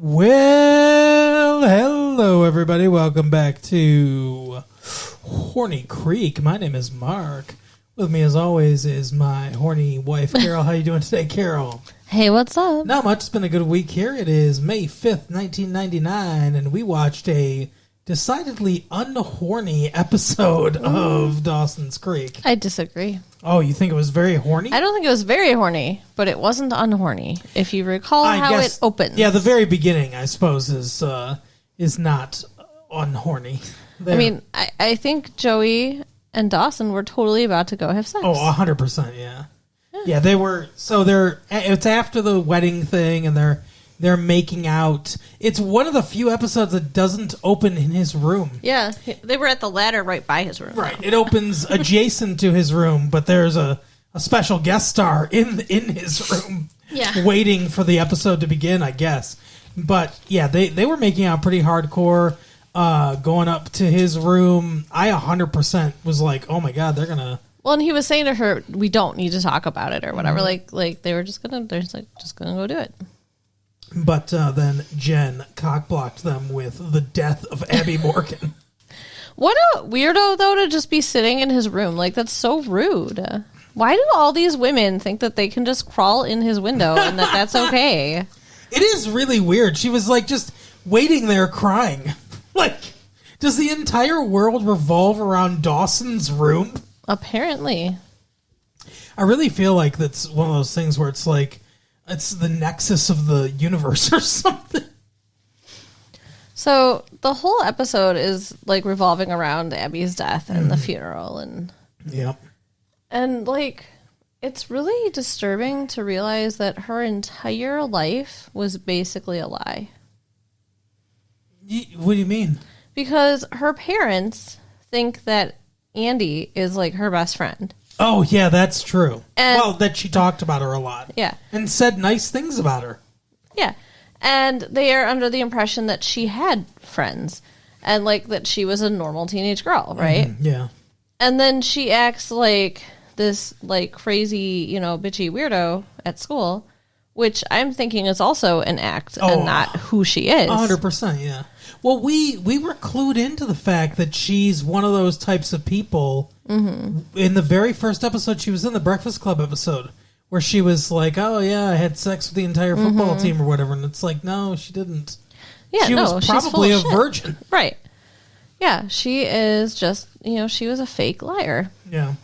Well, hello everybody. Welcome back to Horny Creek. My name is Mark. With me as always is my horny wife, Carol. How you doing today, Carol? Hey, what's up? Not much. It's been a good week here. It is May 5th, 1999, and we watched a decidedly unhorny episode of Dawson's Creek. I disagree. Oh, you think it was very horny? I don't think it was very horny, but it wasn't unhorny. If you recall how it opens. Yeah, the very beginning, I suppose, is not unhorny. I mean, I think Joey and Dawson were totally about to go have sex. Oh, 100%, yeah. Yeah, they were. So it's after the wedding thing, and they're making out. It's one of the few episodes that doesn't open in his room. Yeah, they were at the ladder right by his room. Right. It opens adjacent to his room, but there's a special guest star in his room, waiting for the episode to begin, I guess. But yeah, they were making out pretty hardcore. Going up to his room, I 100% was like, oh my god, they're gonna. Well, and he was saying to her, "We don't need to talk about it or whatever." Mm-hmm. Like they were just gonna go do it. But then Jen cock-blocked them with the death of Abby Morgan. What a weirdo, though, to just be sitting in his room. Like, that's so rude. Why do all these women think that they can just crawl in his window and that's okay? It is really weird. She was, like, just waiting there crying. Like, does the entire world revolve around Dawson's room? Apparently. I really feel like that's one of those things where it's like, it's the nexus of the universe or something. So the whole episode is like revolving around Abby's death and the funeral and like it's really disturbing to realize that her entire life was basically a lie. What do you mean? Because her parents think that Andy is like her best friend. Oh, yeah, that's true. Well, that she talked about her a lot. Yeah. And said nice things about her. Yeah. And they are under the impression that she had friends and, like, that she was a normal teenage girl, right? Yeah. And then she acts like this, like, crazy, bitchy weirdo at school, which I'm thinking is also an act and not who she is. 100%, yeah. Well, we were clued into the fact that she's one of those types of people. Mm-hmm. In the very first episode, she was in the Breakfast Club episode, where she was like, "Oh yeah, I had sex with the entire football team or whatever," and it's like, no, she didn't. Yeah, she was probably a virgin, right? Yeah, she is just she was a fake liar. Yeah.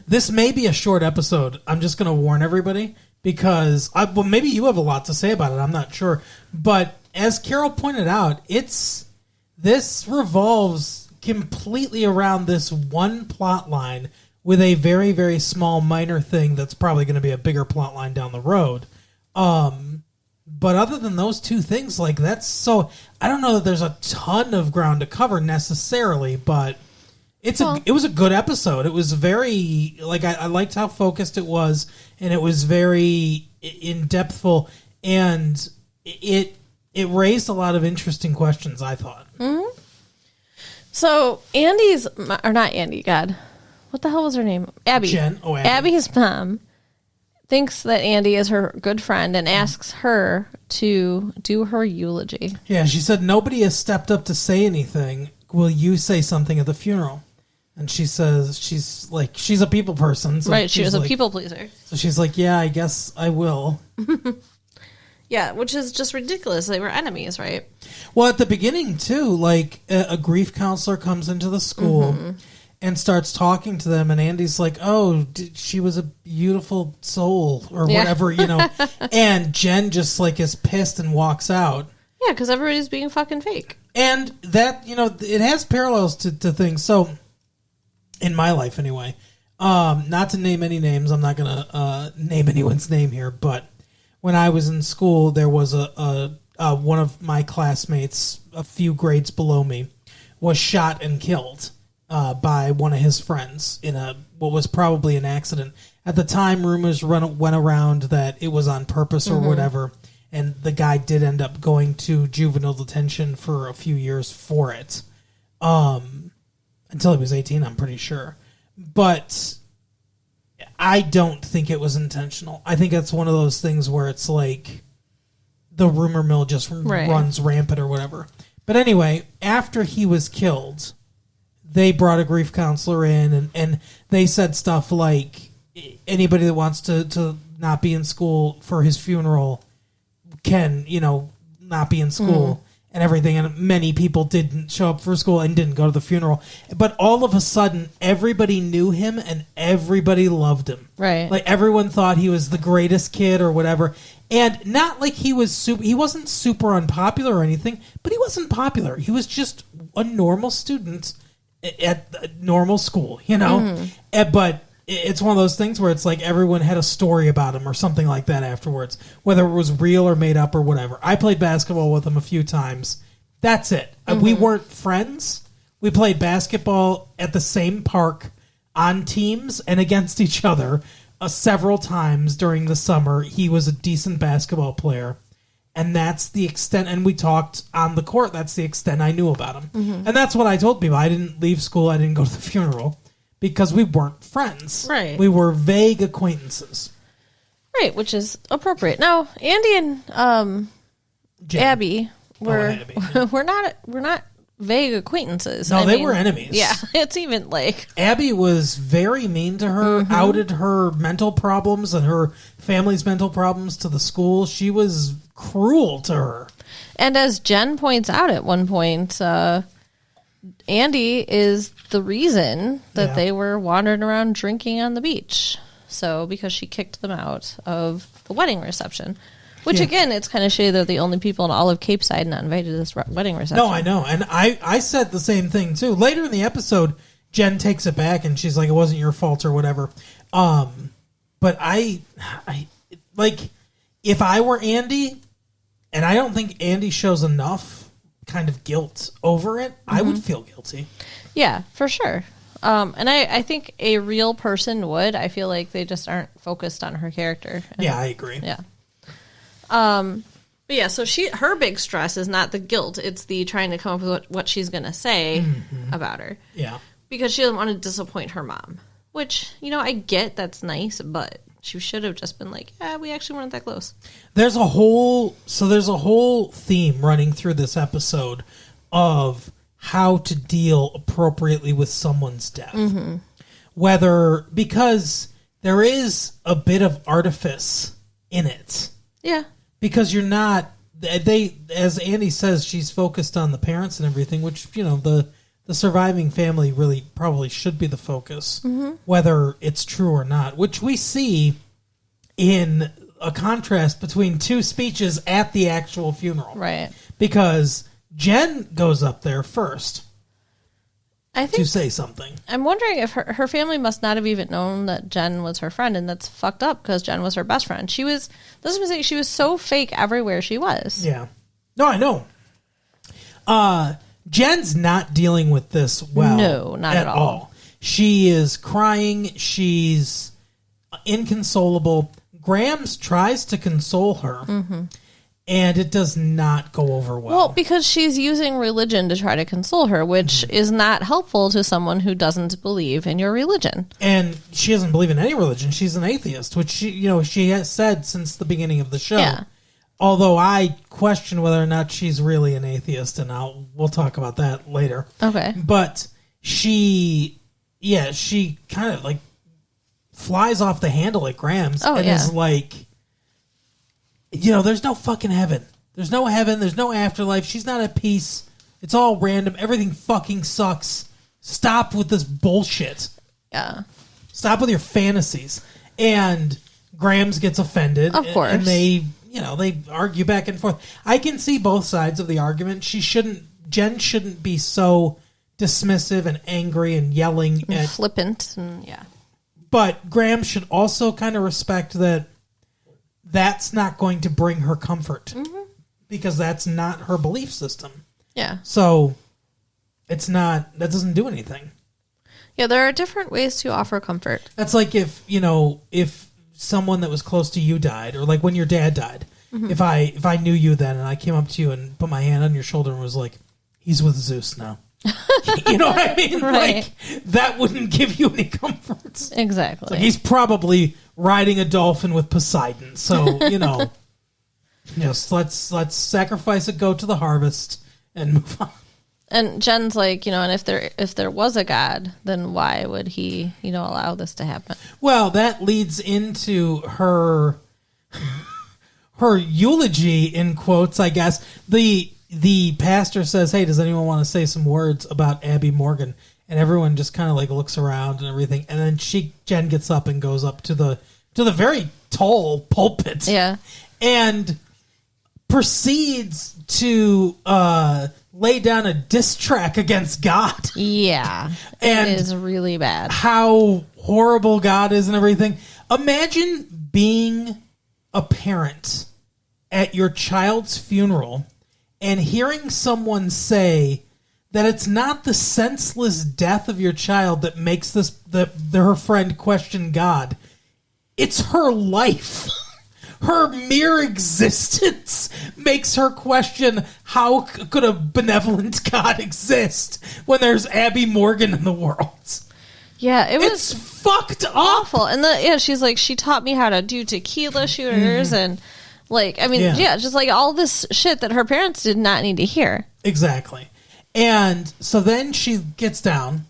This may be a short episode. I'm just going to warn everybody because maybe you have a lot to say about it. I'm not sure, but as Carol pointed out, this revolves completely around this one plot line with a very, very small minor thing that's probably going to be a bigger plot line down the road. But other than those two things, like that's so I don't know that there's a ton of ground to cover necessarily, but it was a good episode. It was very I liked how focused it was, and it was very in-depthful, and it raised a lot of interesting questions, I thought. Mm-hmm. So not Andy, God. What the hell was her name? Abby. Jen. Oh, Abby. Abby's mom thinks that Andy is her good friend and asks her to do her eulogy. Yeah, she said, nobody has stepped up to say anything. Will you say something at the funeral? And she says, she's a people person. So right, she was a people pleaser. So she's like, yeah, I guess I will. Yeah, which is just ridiculous. They were enemies, right? Well, at the beginning, too, like a grief counselor comes into the school and starts talking to them, and Andy's like, oh, she was a beautiful soul or whatever, and Jen just is pissed and walks out. Yeah, because everybody's being fucking fake. And that, it has parallels to things. So, in my life anyway, not to name any names, I'm not going to name anyone's name here, but when I was in school, there was one of my classmates, a few grades below me, was shot and killed by one of his friends in what was probably an accident. At the time, rumors went around that it was on purpose or whatever, and the guy did end up going to juvenile detention for a few years for it, until he was 18, I'm pretty sure. But I don't think it was intentional. I think it's one of those things where it's like the rumor mill just runs rampant or whatever. But anyway, after he was killed, they brought a grief counselor in, and they said stuff like, anybody that wants to not be in school for his funeral can, not be in school and everything. And many people didn't show up for school and didn't go to the funeral. But all of a sudden, everybody knew him and everybody loved him. Right. Like, everyone thought he was the greatest kid or whatever. And not like he wasn't super unpopular or anything, but he wasn't popular. He was just a normal student at a normal school, But it's one of those things where it's like everyone had a story about him or something like that afterwards, whether it was real or made up or whatever. I played basketball with him a few times. That's it. We weren't friends. We played basketball at the same park on teams and against each other several times during the summer. He was a decent basketball player, and that's the extent. And we talked on the court. That's the extent I knew about him. And that's what I told people. I didn't leave school. I didn't go to the funeral. Because we weren't friends. Right. We were vague acquaintances. Right, which is appropriate. Now, Andy and Abby were we're not vague acquaintances. No, they were enemies. Yeah, it's even like Abby was very mean to her, outed her mental problems and her family's mental problems to the school. She was cruel to her. And as Jen points out at one point, Andy is the reason that they were wandering around drinking on the beach. So, because she kicked them out of the wedding reception. Which, again, it's kind of shitty they're the only people in all of Cape Side not invited to this wedding reception. No, I know. And I said the same thing, too. Later in the episode, Jen takes it back and she's like, it wasn't your fault or whatever. But I like, if I were Andy, and I don't think Andy shows enough kind of guilt over it, I would feel guilty. Yeah, for sure. And I think a real person would. I feel like they just aren't focused on her character. Yeah, I agree. Yeah. But yeah, so her big stress is not the guilt, it's the trying to come up with what she's going to say about her. Yeah. Because she doesn't want to disappoint her mom. Which, I get that's nice, but she should have just been like, yeah, we actually weren't that close. There's a whole theme running through this episode of how to deal appropriately with someone's death. Because there is a bit of artifice in it. Yeah. Because you're not, as Andy says, she's focused on the parents and everything, which, the surviving family really probably should be the focus, whether it's true or not, which we see in a contrast between two speeches at the actual funeral. Right. Because Jen goes up there first to say something. I'm wondering if her family must not have even known that Jen was her friend, and that's fucked up because Jen was her best friend. She was so fake everywhere she was. Yeah. No, I know. Jen's not dealing with this well. No, not at all. She is crying. She's inconsolable. Grams tries to console her, and it does not go over well. Well, because she's using religion to try to console her, which is not helpful to someone who doesn't believe in your religion. And she doesn't believe in any religion. She's an atheist, which she has said since the beginning of the show. Yeah. Although I question whether or not she's really an atheist, and we'll talk about that later. Okay. But she kind of like flies off the handle at Grams is like, there's no fucking heaven. There's no heaven. There's no afterlife. She's not at peace. It's all random. Everything fucking sucks. Stop with this bullshit. Yeah. Stop with your fantasies. And Grams gets offended. Of course. And they argue back and forth. I can see both sides of the argument. Jen shouldn't be so dismissive and angry and yelling and flippant and But Graham should also kind of respect that that's not going to bring her comfort because that's not her belief system. Yeah. So that doesn't do anything. Yeah, there are different ways to offer comfort. That's like if someone that was close to you died, or like when your dad died. If I knew you then and I came up to you and put my hand on your shoulder and was like, he's with Zeus now. You know what I mean? Right. Like, that wouldn't give you any comfort. Exactly. Like, he's probably riding a dolphin with Poseidon. So, Yes, let's sacrifice a goat to the harvest and move on. And Jen's like, and if there was a God, then why would he, allow this to happen? Well, that leads into her eulogy, in quotes, I guess. The pastor says, "Hey, does anyone want to say some words about Abby Morgan?" And everyone just kind of like looks around and everything. And then Jen gets up and goes up to the very tall pulpit. Yeah. And proceeds to lay down a diss track against God. Yeah. And it is really bad. How horrible God is and everything. Imagine being a parent at your child's funeral and hearing someone say that it's not the senseless death of your child that makes her friend question God. It's her life. Her mere existence makes her question, how could a benevolent God exist when there's Abby Morgan in the world? Yeah, it's fucked up. Awful. And she's like, she taught me how to do tequila shooters and just like all this shit that her parents did not need to hear. Exactly. And so then she gets down.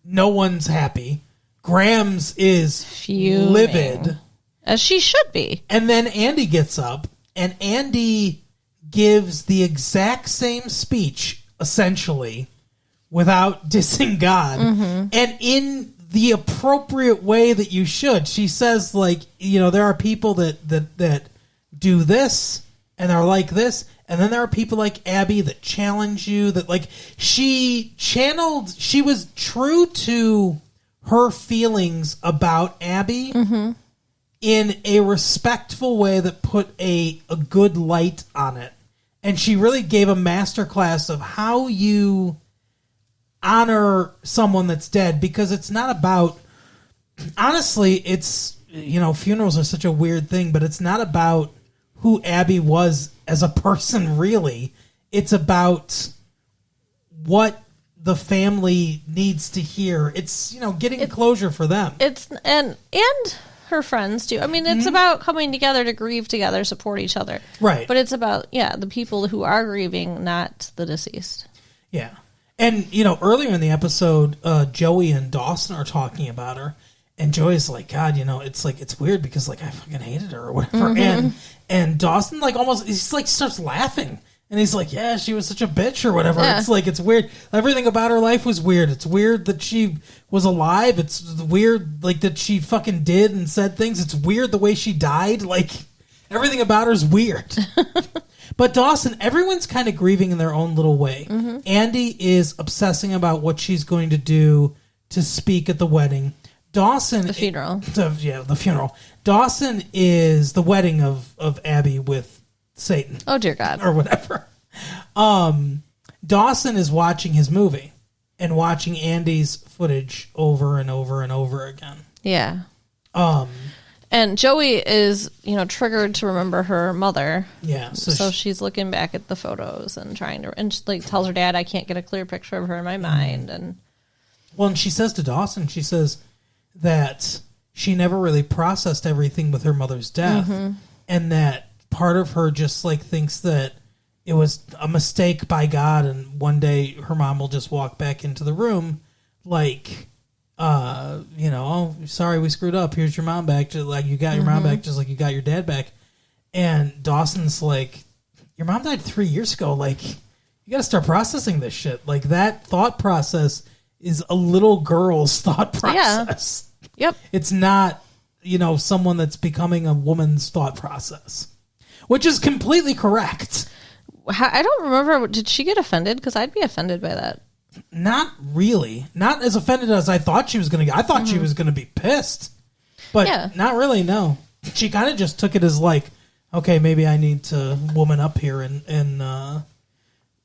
No one's happy. Grams is fuming. Livid. As she should be. And then Andy gets up, and Andy gives the exact same speech, essentially, without dissing God. Mm-hmm. And in the appropriate way that you should. She says, like, there are people that do this, and they're like this, and then there are people like Abby that challenge you, that, like, she was true to her feelings about Abby, mm-hmm. in a respectful way that put a good light on it. And she really gave a masterclass of how you honor someone that's dead, because it's not about, honestly, it's, funerals are such a weird thing, but it's not about who Abby was as a person, really. It's about what the family needs to hear. It's, getting closure for them. It's, and her friends do. I mean, it's about coming together to grieve together, support each other. Right. But it's about, the people who are grieving, not the deceased. Yeah. And, earlier in the episode, Joey and Dawson are talking about her. And Joey's like, God, it's weird because, like, I fucking hated her or whatever. Mm-hmm. And Dawson, like, he's like, starts laughing. And he's like, yeah, she was such a bitch or whatever. Yeah. It's like, it's weird. Everything about her life was weird. It's weird that she was alive. It's weird, like, that she fucking did and said things. It's weird the way she died. Like, everything about her is weird. But Dawson, everyone's kind of grieving in their own little way. Mm-hmm. Andy is obsessing about what she's going to do to speak at the wedding. Dawson... The funeral. The funeral. Dawson is the wedding of Abby with Satan. Oh, dear God. Or whatever. Dawson is watching his movie and watching Andy's footage over and over and over again. Yeah. And Joey is, triggered to remember her mother. Yeah. So she's looking back at the photos and she, like, tells her dad, I can't get a clear picture of her in my mind. And she says to Dawson, she says that she never really processed everything with her mother's death. Mm-hmm. And that part of her just, like, thinks that it was a mistake by God, and one day her mom will just walk back into the room like, oh, sorry, we screwed up. Here's your mom back. Just like you got your mom back, just like you got your dad back. And Dawson's like, your mom died 3 years ago. Like, you got to start processing this shit. Like, that thought process is a little girl's thought process. Yeah. Yep. It's not, someone that's becoming a woman's thought process, which is completely correct. I don't remember. Did she get offended? Because I'd be offended by that. Not really. Not as offended as I thought she was going to get. I thought she was going to be pissed. But not really, no. She kind of just took it as like, okay, maybe I need to woman up here and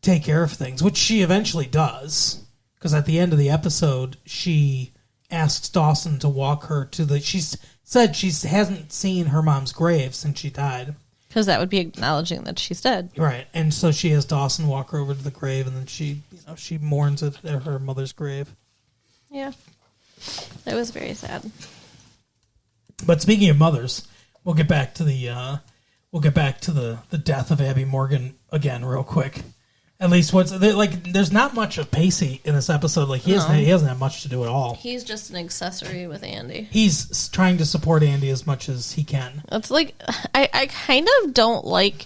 take care of things, which she eventually does. Because at the end of the episode, she asks Dawson to walk her to the... She said she hasn't seen her mom's grave since she died. Because that would be acknowledging that she's dead. Right. And so she has Dawson walk her over to the grave, and then she mourns at her mother's grave. Yeah. It was very sad. But speaking of mothers, we'll get back to the we'll get back to the death of Abby Morgan again real quick. At least there's not much of Pacey in this episode. Like he hasn't had much to do at all. He's just an accessory with Andy. He's trying to support Andy as much as he can. It's like I kind of don't like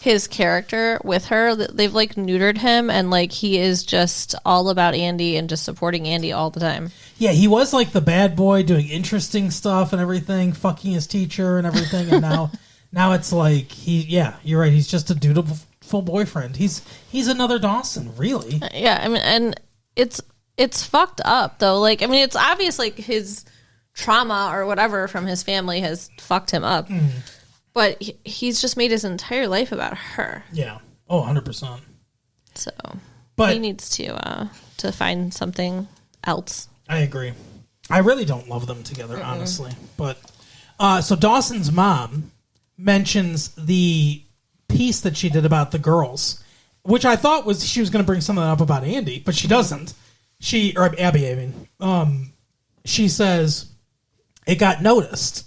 his character with her. They've like neutered him, and like he is just all about Andy and just supporting Andy all the time. Yeah, he was like the bad boy doing interesting stuff and everything, fucking his teacher and everything, and now it's like you're right. He's just a dutiful boyfriend. He's another Dawson, really. Yeah, I mean, and it's fucked up though. Like, I mean, it's obvious like his trauma or whatever from his family has fucked him up, but he's just made his entire life about her. Yeah. Oh, 100%. So, but he needs to find something else. I agree. I really don't love them together, honestly. But so Dawson's mom mentions the piece that she did about the girls, which I thought was she was going to bring something up about Andy, but she doesn't. Abby, I mean, she says it got noticed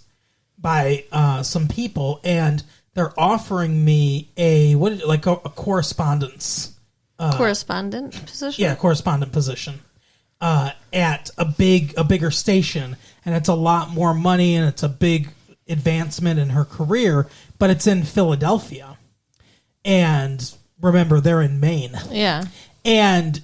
by some people, and they're offering me a correspondence correspondent position. Yeah, correspondent position at a bigger station, and it's a lot more money, and it's a big advancement in her career, but it's in Philadelphia. And remember, they're in Maine. Yeah. And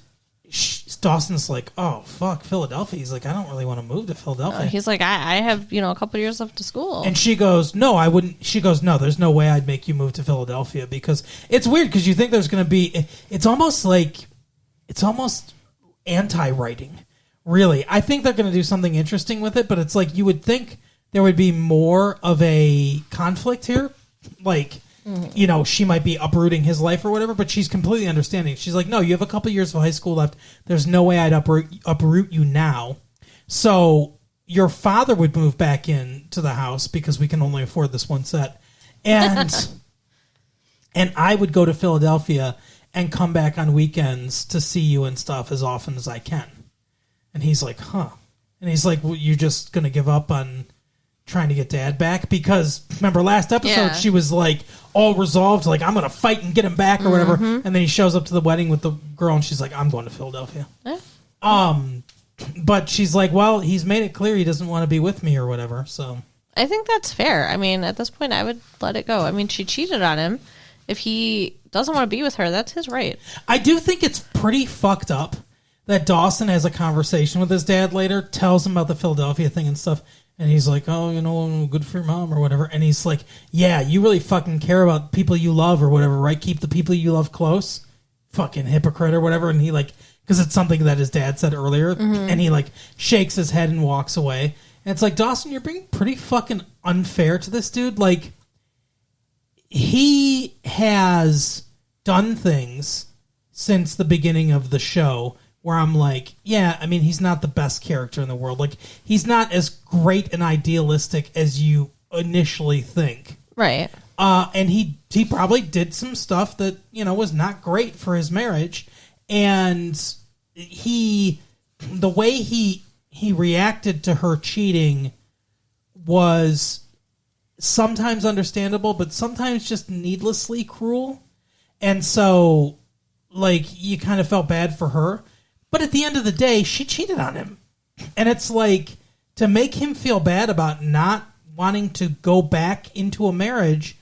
Dawson's like, oh, fuck, Philadelphia. He's like, I don't really want to move to Philadelphia. He's like, I have, a couple of years left to school. And she goes, no, I wouldn't. She goes, no, there's no way I'd make you move to Philadelphia, because it's weird because you think there's going to be, it's almost anti-writing, really. I think they're going to do something interesting with it, but it's like you would think there would be more of a conflict here. Like, she might be uprooting his life or whatever, but she's completely understanding. She's like, no, you have a couple years of high school left. There's no way I'd uproot you now. So your father would move back into the house because we can only afford this one set. And and I would go to Philadelphia and come back on weekends to see you and stuff as often as I can. And he's like, huh. And he's like, well, you're just going to give up on trying to get Dad back? Because remember last episode, she was like all resolved, like I'm gonna fight and get him back or whatever, and then he shows up to the wedding with the girl and she's like, I'm going to Philadelphia. But she's like, well, he's made it clear he doesn't want to be with me or whatever. So I think that's fair. I mean, at this point I would let it go. I mean, she cheated on him. If he doesn't want to be with her, that's his right. I do think it's pretty fucked up that Dawson has a conversation with his dad later, tells him about the Philadelphia thing and stuff. And he's like, oh, good for your mom or whatever. And he's like, yeah, you really fucking care about people you love or whatever, right? Keep the people you love close. Fucking hypocrite or whatever. And he because it's something that his dad said earlier. And he shakes his head and walks away. And it's like, Dawson, you're being pretty fucking unfair to this dude. Like, he has done things since the beginning of the show where I'm like, yeah, I mean, he's not the best character in the world. Like, he's not as great and idealistic as you initially think. Right. And he probably did some stuff that, was not great for his marriage. And the way he reacted to her cheating was sometimes understandable, but sometimes just needlessly cruel. And so, you kind of felt bad for her. But at the end of the day, she cheated on him. And it's like, to make him feel bad about not wanting to go back into a marriage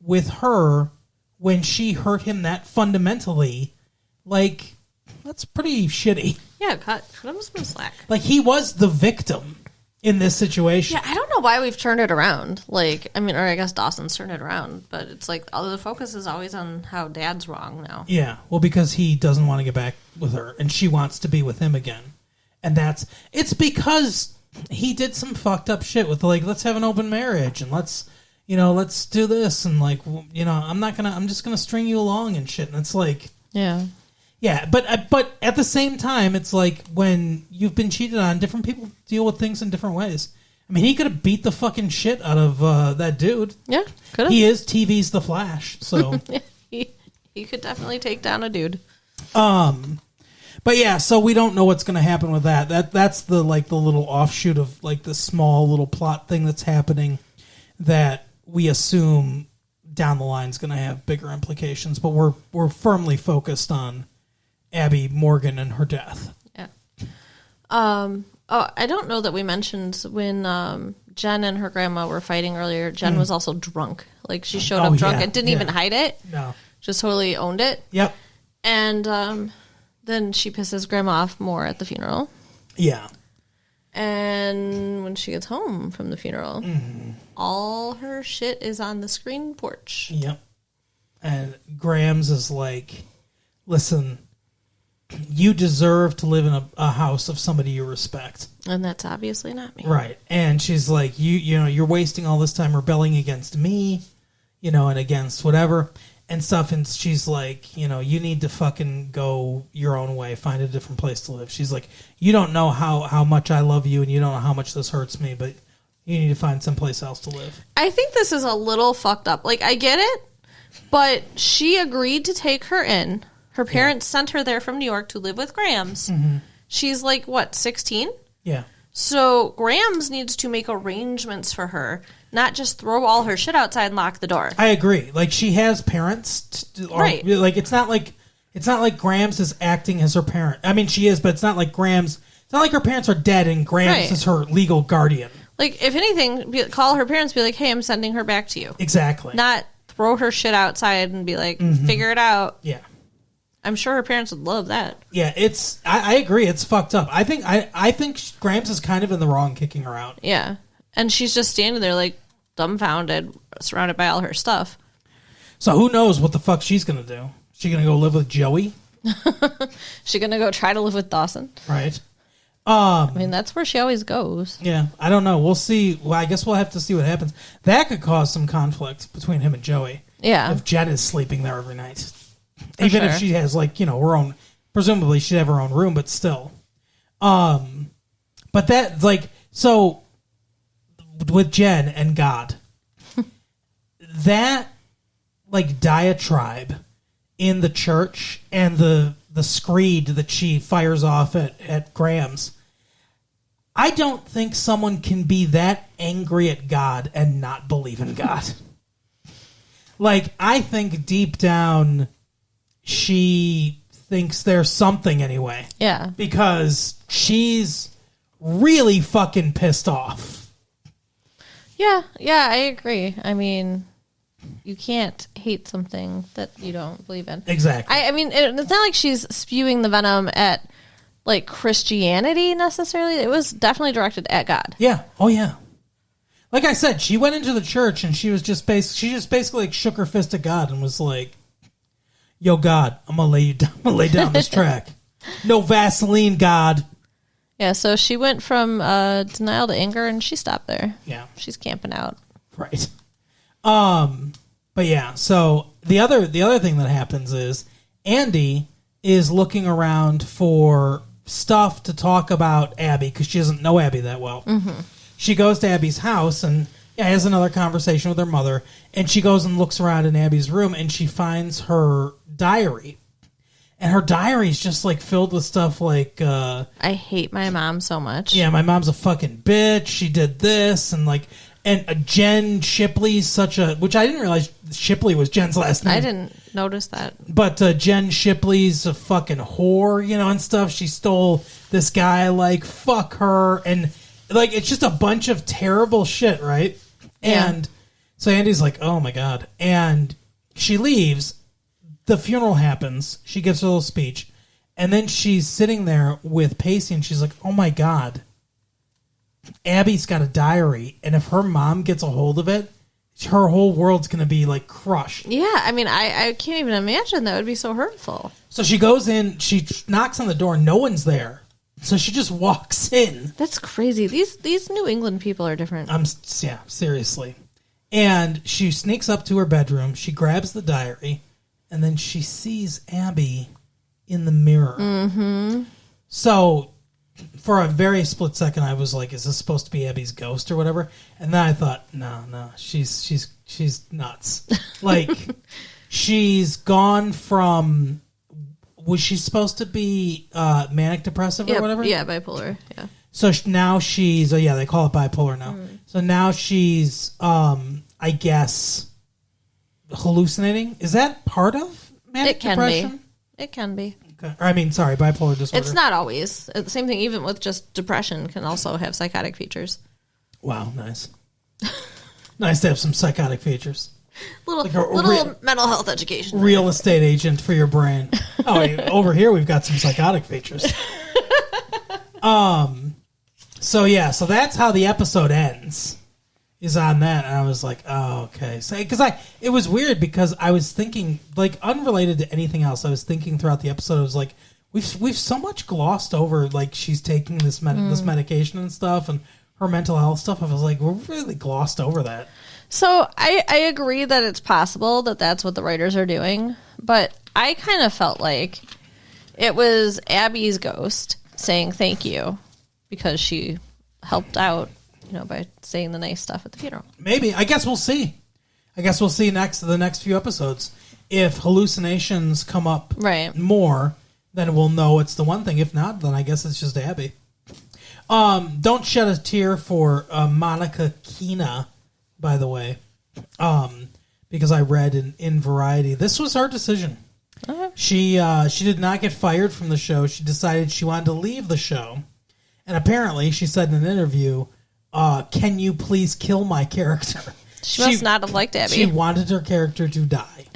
with her when she hurt him that fundamentally, that's pretty shitty. Yeah, cut him some slack. He was the victim in this situation. Yeah, I don't know why we've turned it around. Or I guess Dawson's turned it around, but it's the focus is always on how Dad's wrong now. Yeah, well, because he doesn't want to get back with her, and she wants to be with him again. And it's because he did some fucked up shit with let's have an open marriage, and let's do this, and I'm just gonna string you along and shit. And it's yeah. Yeah, but at the same time, it's when you've been cheated on, different people deal with things in different ways. I mean, he could have beat the fucking shit out of that dude. Yeah, could have. He is TV's The Flash, so he could definitely take down a dude. But yeah, so we don't know what's going to happen with that. That's the the little offshoot of the small little plot thing that's happening that we assume down the line is going to have bigger implications. But we're firmly focused on Abby Morgan and her death. Yeah. I don't know that we mentioned when Jen and her grandma were fighting earlier. Jen was also drunk. Like, she showed up drunk and didn't even hide it. No. Just totally owned it. Yep. And then she pisses grandma off more at the funeral. Yeah. And when she gets home from the funeral, all her shit is on the screen porch. Yep. And Grams is like, listen, you deserve to live in a house of somebody you respect. And that's obviously not me. Right. And she's like, you know, you're wasting all this time rebelling against me, you know, and against whatever and stuff. And she's like, you know, you need to fucking go your own way, find a different place to live. She's like, you don't know how much I love you and you don't know how much this hurts me, but you need to find someplace else to live. I think this is a little fucked up. Like, I get it, but she agreed to take her in. Her parents sent her there from New York to live with Grams. Mm-hmm. She's like, what, 16? Yeah. So Grams needs to make arrangements for her, not just throw all her shit outside and lock the door. I agree. Like, she has parents. Right. Like, it's not like Grams is acting as her parent. I mean, she is, but it's not like Grams. It's not like her parents are dead and Grams is her legal guardian. Like, if anything, call her parents, be like, hey, I'm sending her back to you. Exactly. Not throw her shit outside and be like, figure it out. Yeah. I'm sure her parents would love that. Yeah, it's. I agree. It's fucked up. I think Grams is kind of in the wrong kicking her out. Yeah, and she's just standing there like dumbfounded, surrounded by all her stuff. So who knows what the fuck she's gonna do? She gonna go live with Joey? She gonna go try to live with Dawson? Right. I mean, that's where she always goes. Yeah, I don't know. We'll see. Well, I guess we'll have to see what happens. That could cause some conflict between him and Joey. Yeah, if Jen is sleeping there every night. Even if she has, like, you know, her own, presumably she'd have her own room, but still. But that, like, so with Jen and God, that, like, diatribe in the church and the screed that she fires off at Grams, I don't think someone can be that angry at God and not believe in God. Like, I think deep down she thinks there's something anyway. Yeah. Because she's really fucking pissed off. Yeah, I agree. I mean, you can't hate something that you don't believe in. Exactly. I mean, it's not like she's spewing the venom at, like, Christianity necessarily. It was definitely directed at God. Yeah. Oh, yeah. Like I said, she went into the church and she was just basically like shook her fist at God and was like, yo, God, I'm gonna lay down this track. No Vaseline, God. Yeah, so she went from denial to anger, and she stopped there. Yeah, she's camping out. Right. But yeah. So the other thing that happens is Andy is looking around for stuff to talk about Abby because she doesn't know Abby that well. Mm-hmm. She goes to Abby's house and has another conversation with her mother, and she goes and looks around in Abby's room, and she finds her diary. And her diary is just, like, filled with stuff like... I hate my mom so much. Yeah, my mom's a fucking bitch. She did this, and, like... And Jen Shipley's such a... Which I didn't realize Shipley was Jen's last name. I didn't notice that. But Jen Shipley's a fucking whore, you know, and stuff. She stole this guy, like, fuck her, and... Like, it's just a bunch of terrible shit, right? Yeah. And so Andy's like, oh, my God. And she leaves. The funeral happens. She gives her little speech. And then she's sitting there with Pacey, and she's like, oh, my God. Abby's got a diary, and if her mom gets a hold of it, her whole world's going to be, like, crushed. Yeah, I mean, I can't even imagine that would be so hurtful. So she goes in, she knocks on the door, no one's there. So she just walks in. That's crazy. These New England people are different. Yeah, seriously. And she sneaks up to her bedroom. She grabs the diary, and then she sees Abby in the mirror. Mm-hmm. So for a very split second, I was like, "Is this supposed to be Abby's ghost or whatever?" And then I thought, "No, she's nuts. Like she's gone from." Was she supposed to be manic depressive or whatever? Yeah, bipolar. Yeah. So now she's they call it bipolar now. So now she's I guess hallucinating. Is that part of manic depression? It can be. Okay. I mean, sorry, bipolar disorder. It's not always. The same thing, even with just depression, can also have psychotic features. Wow, nice. Nice to have some psychotic features. Little mental health education. Real estate agent for your brain. Oh, wait, over here we've got some psychotic features. So that's how the episode ends. Is on that, and I was like, oh, okay. So, it was weird because I was thinking, like, unrelated to anything else. I was thinking throughout the episode, I was like, we've so much glossed over, like, she's taking this medication and stuff, and her mental health stuff. I was like, we're really glossed over that. So I agree that it's possible that that's what the writers are doing, but I kind of felt like it was Abby's ghost saying thank you because she helped out. By saying the nice stuff at the funeral. Maybe. I guess we'll see. The next few episodes. If hallucinations come up more, then we'll know it's the one thing. If not, then I guess it's just Abby. Don't shed a tear for Monica Keena, by the way. Because I read in Variety. This was her decision. Okay. She did not get fired from the show. She decided she wanted to leave the show. And apparently, she said in an interview, can you please kill my character? She must not have liked Abby. She wanted her character to die.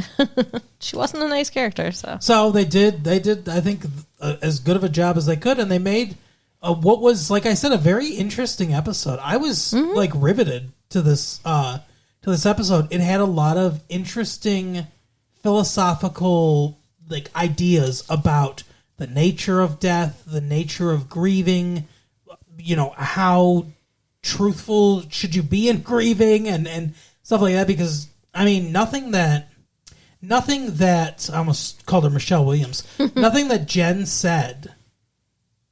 She wasn't a nice character, so. So they did, I think, as good of a job as they could, and they made what was, like I said, a very interesting episode. I was, riveted to this episode. It had a lot of interesting philosophical, ideas about the nature of death, the nature of grieving, how truthful should you be in grieving and stuff like that, because nothing that I almost called her Michelle Williams. Nothing that Jen said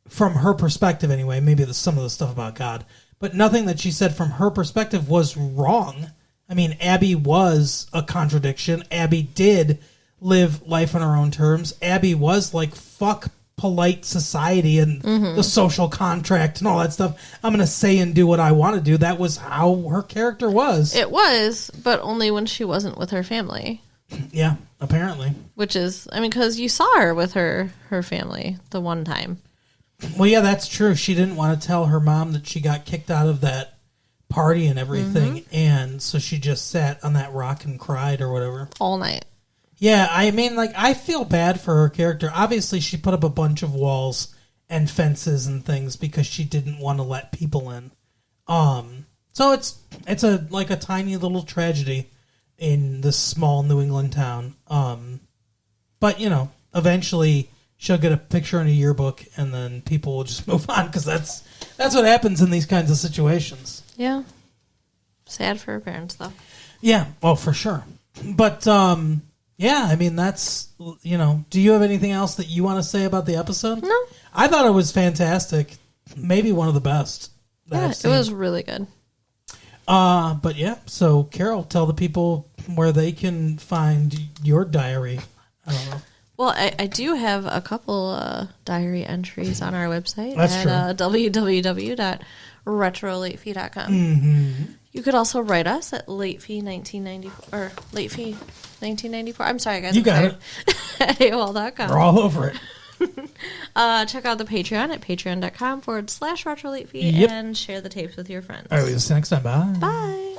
from her perspective anyway, maybe some of the stuff about God, but nothing that she said from her perspective was wrong. Abby was a contradiction. Abby did live life on her own terms. Abby was like, fuck polite society and the social contract and all that stuff. I'm going to say and do what I want to do. That was how her character was. It was, but only when she wasn't with her family. Yeah, apparently. Which is, because you saw her with her family the one time. Well, yeah, that's true. She didn't want to tell her mom that she got kicked out of that party and everything, and so she just sat on that rock and cried or whatever. All night. Yeah, I feel bad for her character. Obviously, she put up a bunch of walls and fences and things because she didn't want to let people in. So it's a tiny little tragedy in this small New England town. But eventually she'll get a picture in a yearbook, and then people will just move on because that's what happens in these kinds of situations. Yeah, sad for her parents though. Yeah, well, for sure. But yeah, that's, do you have anything else that you want to say about the episode? No. I thought it was fantastic. Maybe one of the best. It was really good. But yeah, so Carol, tell the people where they can find your diary. I don't know. Well, I do have a couple diary entries on our website at www.retrolatefee.com. Mm-hmm. You could also write us at latefee1994 or latefee1994. I'm sorry, guys. You got it. At AOL.com. We're all over it. Check out the Patreon at patreon.com/retrolatefee and share the tapes with your friends. All right, we'll see you next time. Bye. Bye.